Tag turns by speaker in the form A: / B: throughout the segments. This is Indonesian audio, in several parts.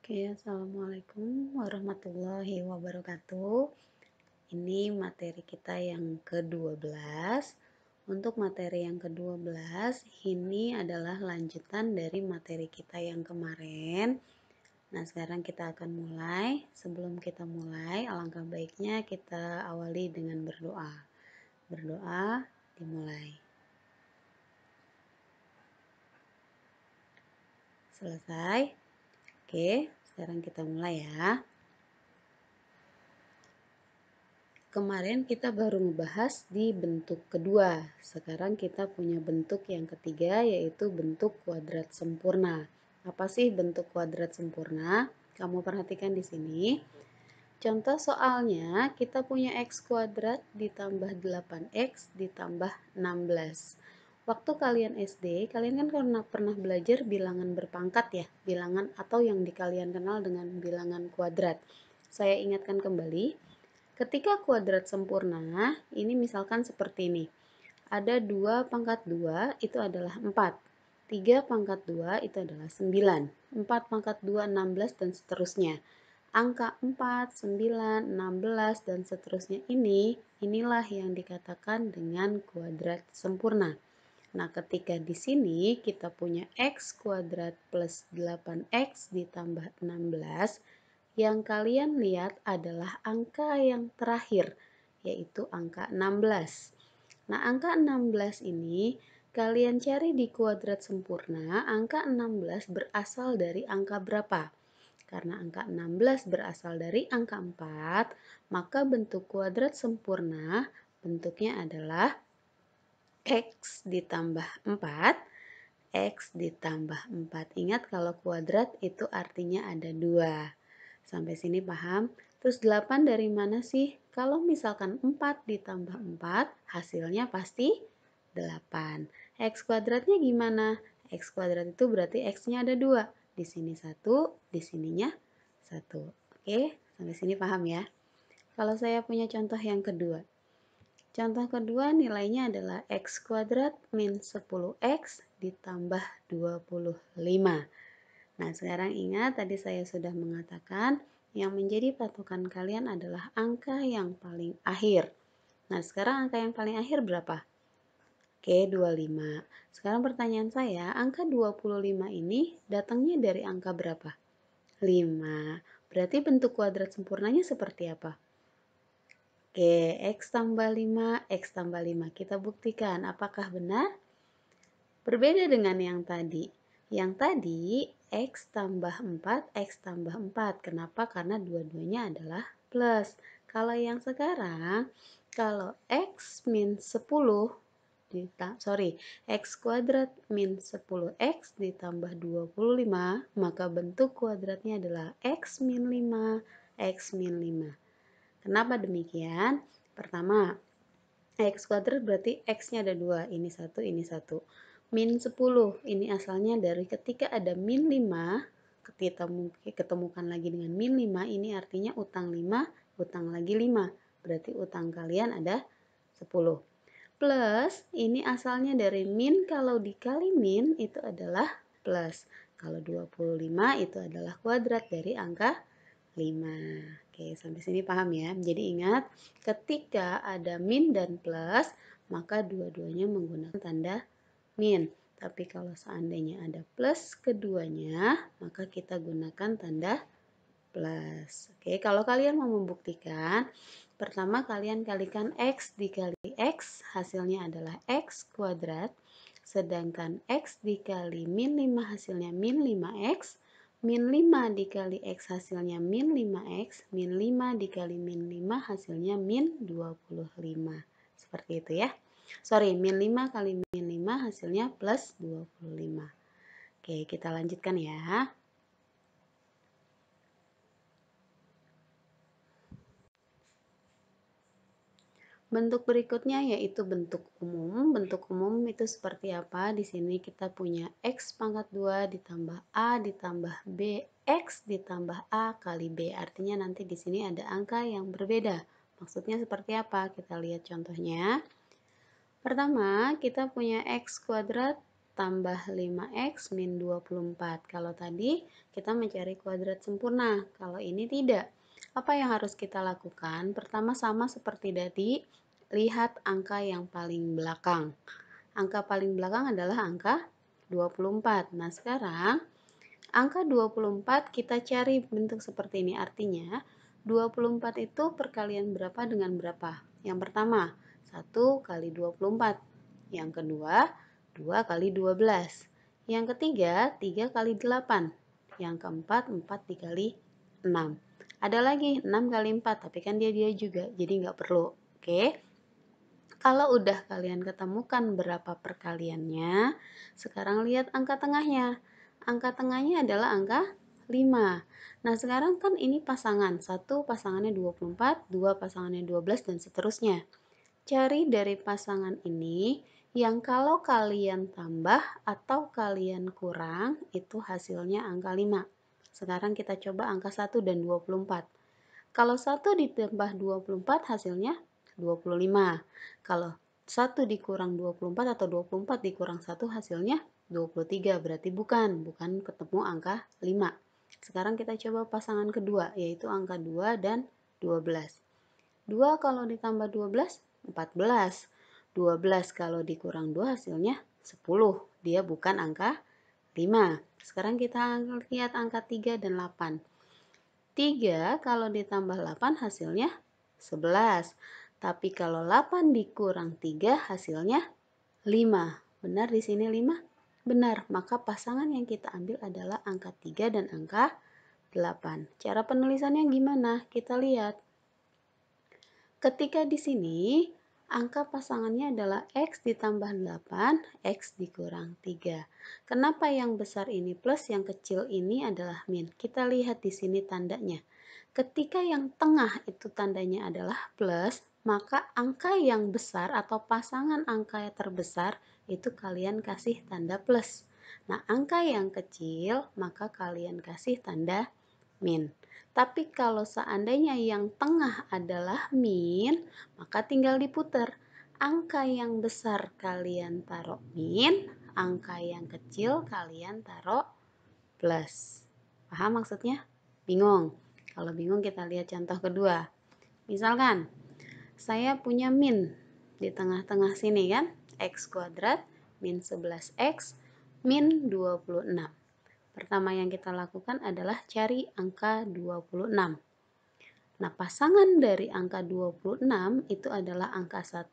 A: Oke, assalamualaikum warahmatullahi wabarakatuh. Ini materi kita yang ke-12. Untuk materi yang ke-12, ini adalah lanjutan dari materi kita yang kemarin. Nah, sekarang kita akan mulai. Sebelum kita mulai, alangkah baiknya kita awali dengan berdoa. Berdoa, dimulai. Selesai? Oke, sekarang kita mulai ya. Kemarin kita baru membahas di bentuk kedua. Sekarang kita punya bentuk yang ketiga, yaitu bentuk kuadrat sempurna. Apa sih bentuk kuadrat sempurna? Kamu perhatikan di sini. Contoh soalnya, kita punya x kuadrat ditambah 8x ditambah 16. Waktu kalian SD, kalian kan pernah belajar bilangan berpangkat ya, bilangan atau yang kalian kenal dengan bilangan kuadrat. Saya ingatkan kembali. Ketika kuadrat sempurna, ini misalkan seperti ini. Ada 2 pangkat 2 itu adalah 4. 3 pangkat 2 itu adalah 9. 4 pangkat 2, 16 dan seterusnya. Angka 4, 9, 16 dan seterusnya inilah yang dikatakan dengan kuadrat sempurna. Nah, ketika di sini kita punya x kuadrat plus 8x ditambah 16, yang kalian lihat adalah angka yang terakhir, yaitu angka 16. Nah, angka 16 ini kalian cari di kuadrat sempurna, angka 16 berasal dari angka berapa? Karena angka 16 berasal dari angka 4, maka bentuk kuadrat sempurna bentuknya adalah x ditambah 4, x ditambah 4. Ingat kalau kuadrat itu artinya ada 2. Sampai sini paham? Terus 8 dari mana sih? Kalau misalkan 4 ditambah 4, hasilnya pasti 8. X kuadratnya gimana? X kuadrat itu berarti X-nya ada 2. Di sini 1, di sininya 1. Oke, sampai sini paham ya? Kalau saya punya contoh yang kedua. Contoh kedua nilainya adalah x kuadrat min 10x ditambah 25. Nah, sekarang ingat tadi saya sudah mengatakan yang menjadi patokan kalian adalah angka yang paling akhir. Nah, sekarang angka yang paling akhir berapa? Oke, 25. Sekarang pertanyaan saya, angka 25 ini datangnya dari angka berapa? 5. Berarti bentuk kuadrat sempurnanya seperti apa? Oke, x tambah 5, x tambah 5. Kita buktikan apakah benar? Berbeda dengan yang tadi. Yang tadi x tambah 4, x tambah 4. Kenapa? Karena dua-duanya adalah plus. Kalau yang sekarang, kalau x min 10, x kuadrat min 10x ditambah 25, maka bentuk kuadratnya adalah x min 5, x min 5. Kenapa demikian? Pertama, x kuadrat berarti x-nya ada 2, ini 1, ini 1. Min 10, ini asalnya dari ketika ada min 5, kita ketemukan lagi dengan min 5, ini artinya utang 5, utang lagi 5. Berarti utang kalian ada 10. Plus, ini asalnya dari min, kalau dikali min itu adalah plus. Kalau 25 itu adalah kuadrat dari angka 5. Oke, sampai sini paham ya. Jadi ingat, ketika ada min dan plus, maka dua-duanya menggunakan tanda min. Tapi kalau seandainya ada plus keduanya, maka kita gunakan tanda plus. Oke, kalau kalian mau membuktikan, pertama kalian kalikan x dikali x, hasilnya adalah x kuadrat. Sedangkan x dikali min 5 hasilnya min 5x. Min 5 dikali x hasilnya min 5x. Min 5 dikali min 5 hasilnya min 25. Seperti itu ya. Sorry, min 5 kali min 5 hasilnya plus 25. Oke, kita lanjutkan ya. Bentuk berikutnya yaitu bentuk umum. Bentuk umum itu seperti apa? Di sini kita punya x pangkat 2 ditambah a ditambah b, x ditambah a kali b. Artinya nanti di sini ada angka yang berbeda. Maksudnya seperti apa? Kita lihat contohnya. Pertama, kita punya x kuadrat tambah 5x min 24. Kalau tadi kita mencari kuadrat sempurna, kalau ini tidak. Apa yang harus kita lakukan? Pertama sama seperti tadi, lihat angka yang paling belakang. Angka paling belakang adalah angka 24. Nah, sekarang angka 24 kita cari bentuk seperti ini. Artinya 24 itu perkalian berapa dengan berapa? Yang pertama, 1 kali 24. Yang kedua, 2 kali 12. Yang ketiga, 3 kali 8. Yang keempat, 4 dikali 6. Ada lagi 6 kali 4, tapi kan dia juga, jadi nggak perlu. Oke. Kalau udah kalian ketemukan berapa perkaliannya, sekarang lihat angka tengahnya. Angka tengahnya adalah angka 5. Nah, sekarang kan ini pasangan. 1 pasangannya 24, 2 pasangannya 12, dan seterusnya. Cari dari pasangan ini yang kalau kalian tambah atau kalian kurang, itu hasilnya angka 5. Sekarang kita coba angka 1 dan 24. Kalau 1 ditambah 24 hasilnya 25. Kalau 1 dikurang 24 atau 24 dikurang 1 hasilnya 23. Berarti bukan ketemu angka 5. Sekarang kita coba pasangan kedua, yaitu angka 2 dan 12. 2 kalau ditambah 12, 14. 12 kalau dikurang 2 hasilnya 10. Dia bukan angka 5. Sekarang kita lihat angka 3 dan 8. 3 kalau ditambah 8 hasilnya 11. Tapi kalau 8 dikurang 3 hasilnya 5. Benar di sini 5? Benar, maka pasangan yang kita ambil adalah angka 3 dan angka 8. Cara penulisannya gimana? Kita lihat. Ketika di sini angka pasangannya adalah X ditambah 8, X dikurang 3. Kenapa yang besar ini plus, yang kecil ini adalah min? Kita lihat di sini tandanya. Ketika yang tengah itu tandanya adalah plus, maka angka yang besar atau pasangan angka yang terbesar itu kalian kasih tanda plus. Nah, angka yang kecil maka kalian kasih tanda min. Tapi kalau seandainya yang tengah adalah min, maka tinggal diputar. Angka yang besar kalian taruh min, angka yang kecil kalian taruh plus. Paham maksudnya? Bingung? Kalau bingung kita lihat contoh kedua. Misalkan, saya punya min di tengah-tengah sini kan, x kuadrat min 11x min 26. Pertama yang kita lakukan adalah cari angka 26. Nah, pasangan dari angka 26 itu adalah angka 1,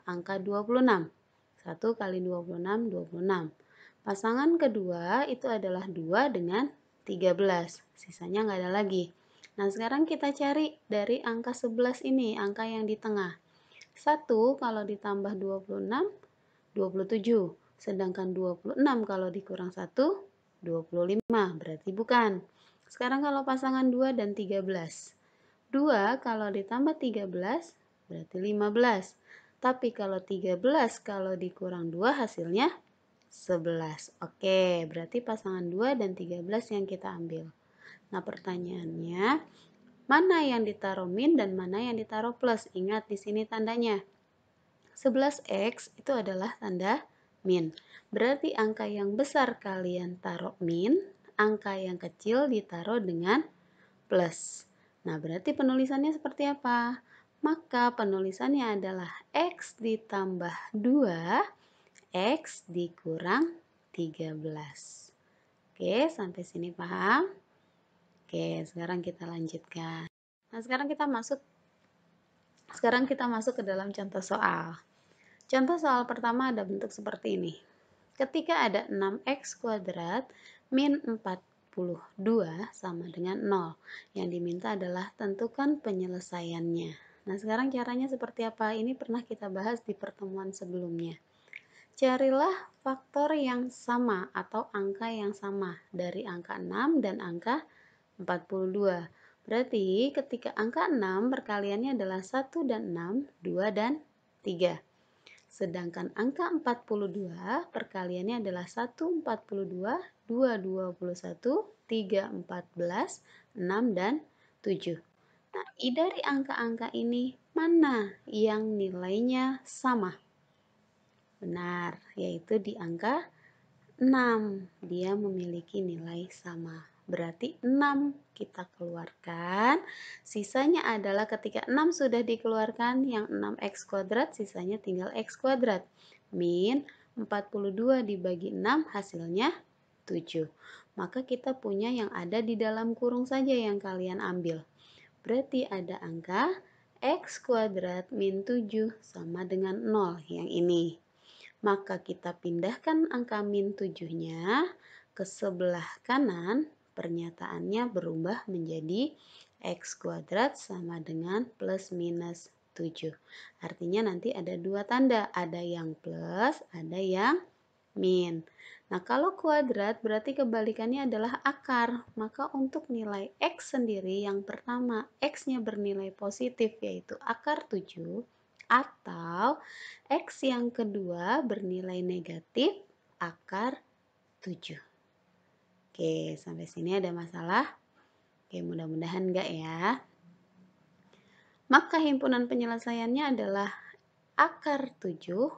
A: angka 26. 1 kali 26, 26. Pasangan kedua itu adalah 2 dengan 13. Sisanya nggak ada lagi. Nah, sekarang kita cari dari angka 11 ini, angka yang di tengah. 1 kalau ditambah 26, 27. Sedangkan 26 kalau dikurang 1, 25. Berarti bukan. Sekarang kalau pasangan 2 dan 13. 2 kalau ditambah 13 berarti 15. Tapi kalau 13 kalau dikurang 2 hasilnya 11. Oke, berarti pasangan 2 dan 13 yang kita ambil. Nah, pertanyaannya, mana yang ditaruh min dan mana yang ditaruh plus? Ingat di sini tandanya. 11x itu adalah tanda min. Berarti angka yang besar kalian taruh min, angka yang kecil ditaruh dengan plus. Nah, berarti penulisannya seperti apa? Maka penulisannya adalah x ditambah 2, x dikurang 13. Oke, sampai sini paham? Oke, sekarang kita lanjutkan. Nah, sekarang kita masuk ke dalam contoh soal. Contoh soal pertama ada bentuk seperti ini. Ketika ada 6x kuadrat min 42 sama dengan 0. Yang diminta adalah tentukan penyelesaiannya. Nah, sekarang caranya seperti apa? Ini pernah kita bahas di pertemuan sebelumnya. Carilah faktor yang sama atau angka yang sama dari angka 6 dan angka 42. Berarti ketika angka 6 perkaliannya adalah 1 dan 6, 2 dan 3. Sedangkan angka 42 perkaliannya adalah 1 42, 2 21, 3 14, 6 dan 7. Nah, dari angka-angka ini mana yang nilainya sama? Benar, yaitu di angka 6. Dia memiliki nilai sama. Berarti 6 kita keluarkan. Sisanya adalah ketika 6 sudah dikeluarkan, yang 6x kuadrat, sisanya tinggal x kuadrat. Min 42 dibagi 6 hasilnya 7. Maka kita punya yang ada di dalam kurung saja yang kalian ambil. Berarti ada angka x kuadrat min 7 sama dengan 0 yang ini. Maka kita pindahkan angka min 7-nya ke sebelah kanan, pernyataannya berubah menjadi x kuadrat sama dengan plus minus 7. Artinya nanti ada dua tanda, ada yang plus, ada yang min. Nah, kalau kuadrat berarti kebalikannya adalah akar. Maka untuk nilai x sendiri yang pertama x-nya bernilai positif yaitu akar 7, atau x yang kedua bernilai negatif akar 7. Oke, sampai sini ada masalah? Oke, mudah-mudahan enggak ya. Maka himpunan penyelesaiannya adalah akar 7,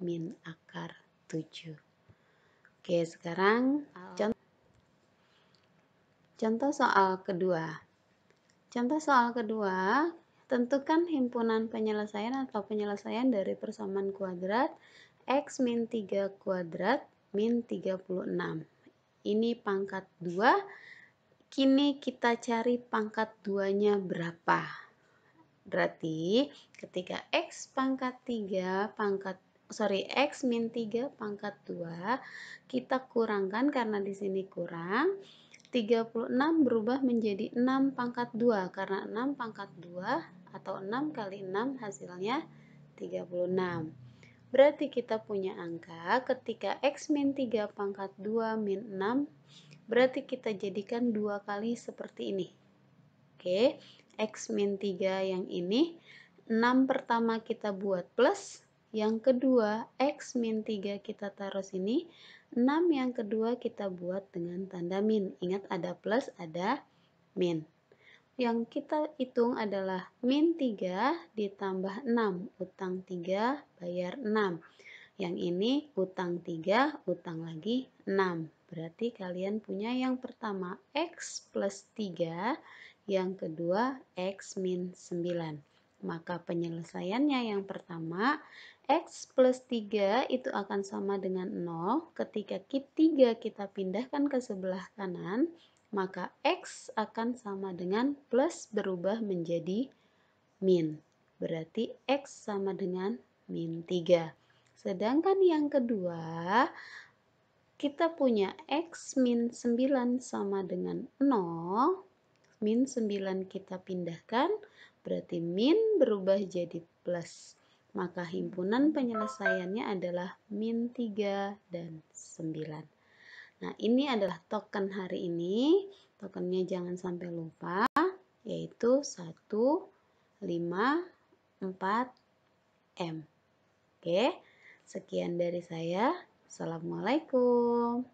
A: min akar 7. Oke, sekarang contoh soal kedua. Contoh soal kedua, tentukan himpunan penyelesaian atau penyelesaian dari persamaan kuadrat x min 3 kuadrat min 36. Ini pangkat 2. Kini kita cari pangkat 2-nya berapa. Berarti ketika x pangkat 3 x min 3 pangkat 2 kita kurangkan karena di sini kurang. 36 berubah menjadi 6 pangkat 2 karena 6 pangkat 2 atau 6 kali 6 hasilnya 36. Berarti kita punya angka ketika x min 3 pangkat 2 min 6, berarti kita jadikan 2 kali seperti ini. Oke, x min 3 yang ini, 6 pertama kita buat plus, yang kedua x min 3 kita taruh sini, 6 yang kedua kita buat dengan tanda min. Ingat ada plus, ada min. Yang kita hitung adalah min 3 ditambah 6. Utang 3 bayar 6. Yang ini utang 3, utang lagi 6. Berarti kalian punya yang pertama x plus 3, yang kedua x min 9. Maka penyelesaiannya yang pertama, x plus 3 itu akan sama dengan 0. Ketika 3 kita pindahkan ke sebelah kanan, maka x akan sama dengan plus berubah menjadi min. Berarti x sama dengan min 3. Sedangkan yang kedua, kita punya x min 9 sama dengan 0. Min 9 kita pindahkan, berarti min berubah jadi plus. Maka himpunan penyelesaiannya adalah min 3 dan 9. Nah, ini adalah token hari ini. Tokennya jangan sampai lupa, yaitu 154M. Oke, sekian dari saya. Assalamualaikum.